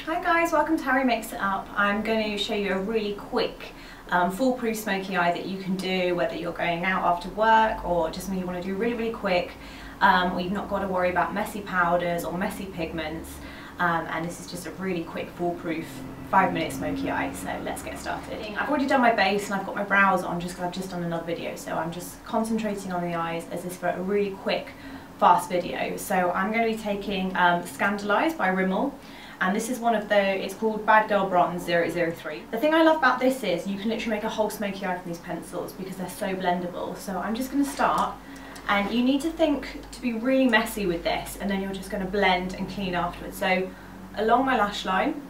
Hi guys, welcome to Harry Makes It Up. I'm going to show you a really quick foolproof smoky eye that you can do whether you're going out after work or just something you want to do really quick, or you've not got to worry about messy powders or messy pigments, and this is just a really quick foolproof 5-minute smoky eye. So let's get started. I've already done my base and I've got my brows on just because I've just done another video, so I'm just concentrating on the eyes as this for a really quick fast video. So I'm going to be taking Scandalise by Rimmel. And this is one of it's called Bad Girl Bronze 003. The thing I love about this is you can literally make a whole smoky eye from these pencils because they're so blendable. So I'm just going to start, and you need to think to be really messy with this, and then you're just going to blend and clean afterwards. So along my lash line.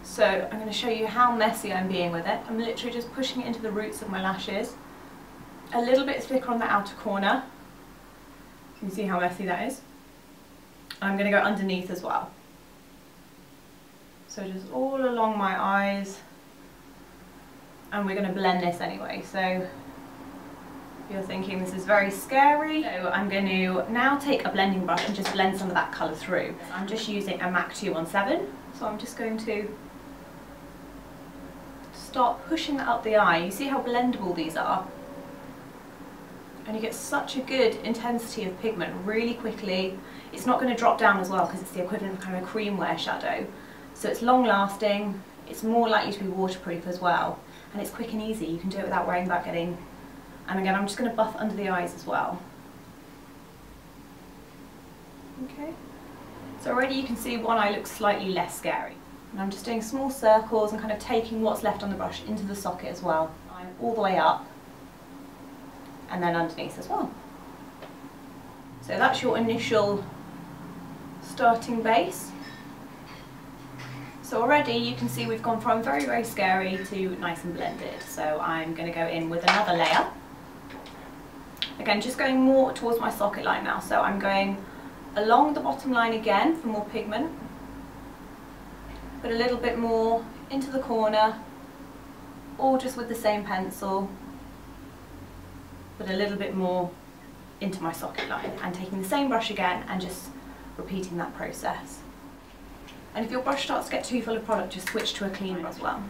So I'm going to show you how messy I'm being with it. I'm literally just pushing it into the roots of my lashes. A little bit thicker on the outer corner. You can see how messy that is. I'm going to go underneath as well. So just all along my eyes, and we're going to blend this anyway. So if you're thinking this is very scary, so I'm going to now take a blending brush and just blend some of that colour through. I'm just using a MAC 217, so I'm just going to start pushing that up the eye. You see how blendable these are? And you get such a good intensity of pigment really quickly. It's not going to drop down as well because it's the equivalent of kind of a cream wear shadow. So it's long lasting, it's more likely to be waterproof as well, and it's quick and easy. You can do it without worrying about getting, and again I'm just going to buff under the eyes as well. Okay, so already you can see one eye looks slightly less scary. And I'm just doing small circles and kind of taking what's left on the brush into the socket as well. I'm all the way up, and then underneath as well. So that's your initial starting base. So already you can see we've gone from very scary to nice and blended. So I'm going to go in with another layer. Again, just going more towards my socket line now. So I'm going along the bottom line again for more pigment, but a little bit more into the corner, all just with the same pencil, but a little bit more into my socket line, and taking the same brush again and just repeating that process. And if your brush starts to get too full of product, just switch to a clean brush as well.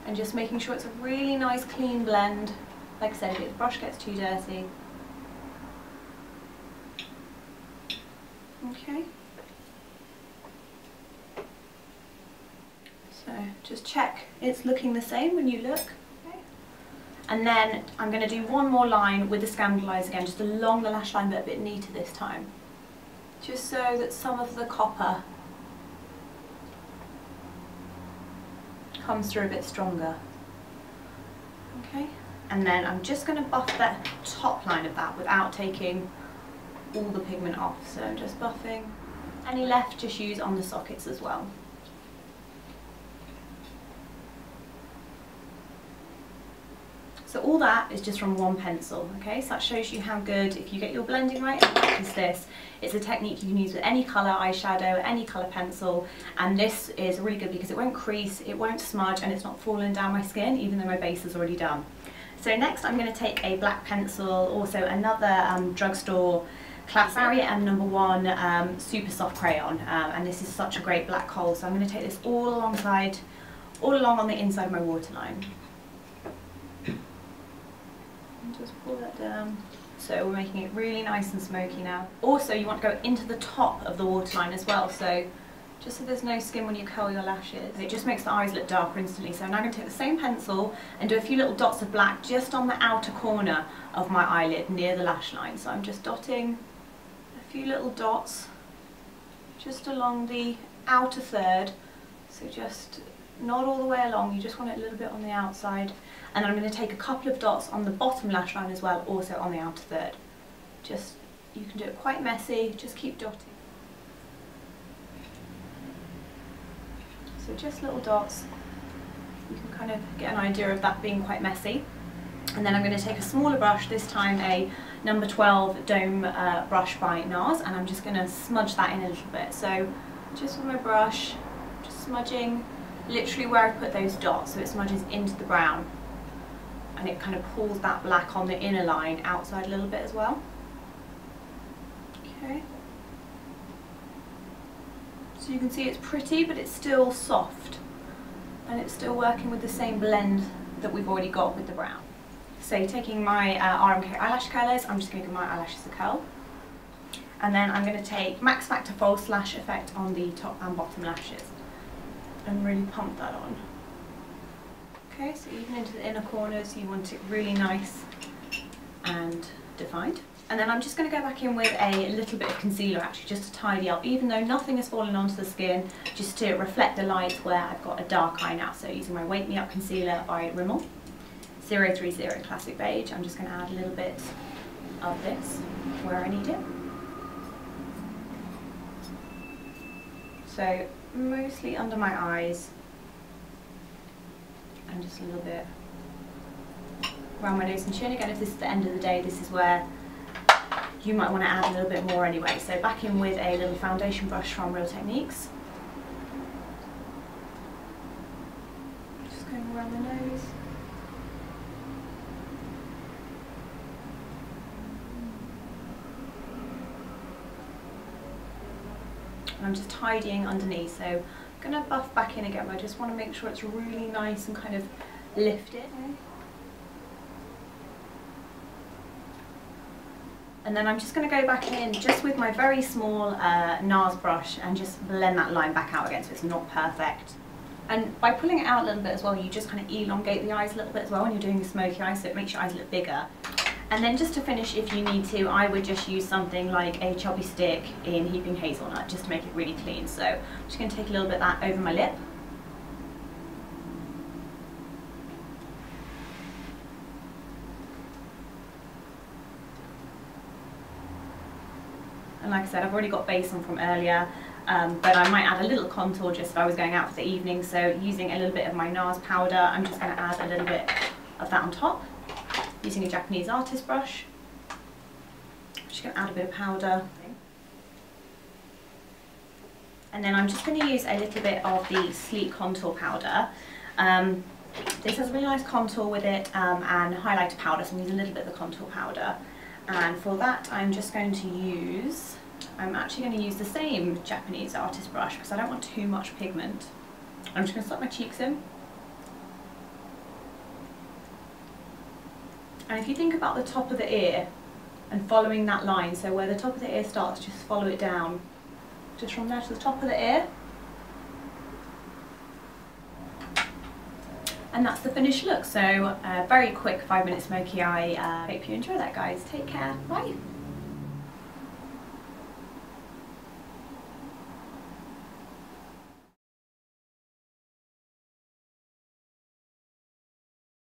And just making sure it's a really nice clean blend. Like I said, if the brush gets too dirty. Okay. So just check it's looking the same when you look. And then I'm going to do one more line with the Scandalise again, just along the lash line, but a bit neater this time. Just so that some of the copper comes through a bit stronger. Okay, and then I'm just going to buff the top line of that without taking all the pigment off. So I'm just buffing. Any left, just use on the sockets as well. So all that is just from one pencil, okay? So that shows you how good, if you get your blending right and practice this, it's a technique you can use with any colour eyeshadow, any colour pencil, and this is really good because it won't crease, it won't smudge, and it's not falling down my skin, even though my base is already done. So next I'm going to take a black pencil, also another drugstore classic Barrier M1 super soft crayon, and this is such a great black kohl, so I'm going to take this all along on the inside of my waterline. Just pull that down. So we're making it really nice and smoky now. Also, you want to go into the top of the waterline as well, so just so there's no skin when you curl your lashes. It just makes the eyes look darker instantly. So I'm now going to take the same pencil and do a few little dots of black just on the outer corner of my eyelid near the lash line. So I'm just dotting a few little dots just along the outer third. So just not all the way along, you just want it a little bit on the outside. And I'm going to take a couple of dots on the bottom lash line as well, also on the outer third. Just, you can do it quite messy, just keep dotting. So just little dots, you can kind of get an idea of that being quite messy. And then I'm going to take a smaller brush, this time a number 12 Dome brush by NARS, and I'm just going to smudge that in a little bit. So just with my brush, just smudging literally where I put those dots, so it smudges into the brown. And it kind of pulls that black on the inner line outside a little bit as well. Okay. So you can see it's pretty, but it's still soft. And it's still working with the same blend that we've already got with the brown. So taking my RMK eyelash curlers, I'm just going to give my eyelashes a curl. And then I'm going to take Max Factor False Lash Effect on the top and bottom lashes. And really pump that on. Okay, so even into the inner corners, you want it really nice and defined. And then I'm just going to go back in with a little bit of concealer actually, just to tidy up, even though nothing has fallen onto the skin, just to reflect the light where I've got a dark eye now. So using my Wake Me Up Concealer by Rimmel 030 Classic Beige, I'm just going to add a little bit of this where I need it. So mostly under my eyes and just a little bit around my nose and chin. Again, if this is the end of the day, this is where you might want to add a little bit more anyway. So back in with a little foundation brush from Real Techniques. Just going around the nose. And I'm just tidying underneath, so I'm going to buff back in again, but I just want to make sure it's really nice and kind of lifted. Okay. And then I'm just going to go back in just with my very small NARS brush and just blend that line back out again so it's not perfect. And by pulling it out a little bit as well, you just kind of elongate the eyes a little bit as well when you're doing the smoky eyes, so it makes your eyes look bigger. And then just to finish, if you need to, I would just use something like a chubby stick in Heaping Hazelnut just to make it really clean. So I'm just going to take a little bit of that over my lip. And like I said, I've already got base on from earlier, but I might add a little contour just if I was going out for the evening. So using a little bit of my NARS powder, I'm just going to add a little bit of that on top. Using a Japanese artist brush, I'm just going to add a bit of powder. And then I'm just going to use a little bit of the Sleek Contour Powder. This has a really nice contour with it and highlighter powder, so I'm using a little bit of the contour powder. And for that I'm just going to use, I'm actually going to use the same Japanese artist brush because I don't want too much pigment. I'm just going to slap my cheeks in. And if you think about the top of the ear and following that line, so where the top of the ear starts, just follow it down. Just from there to the top of the ear. And that's the finished look. So very quick 5-minute smoky eye. Hope you enjoy that, guys. Take care. Bye.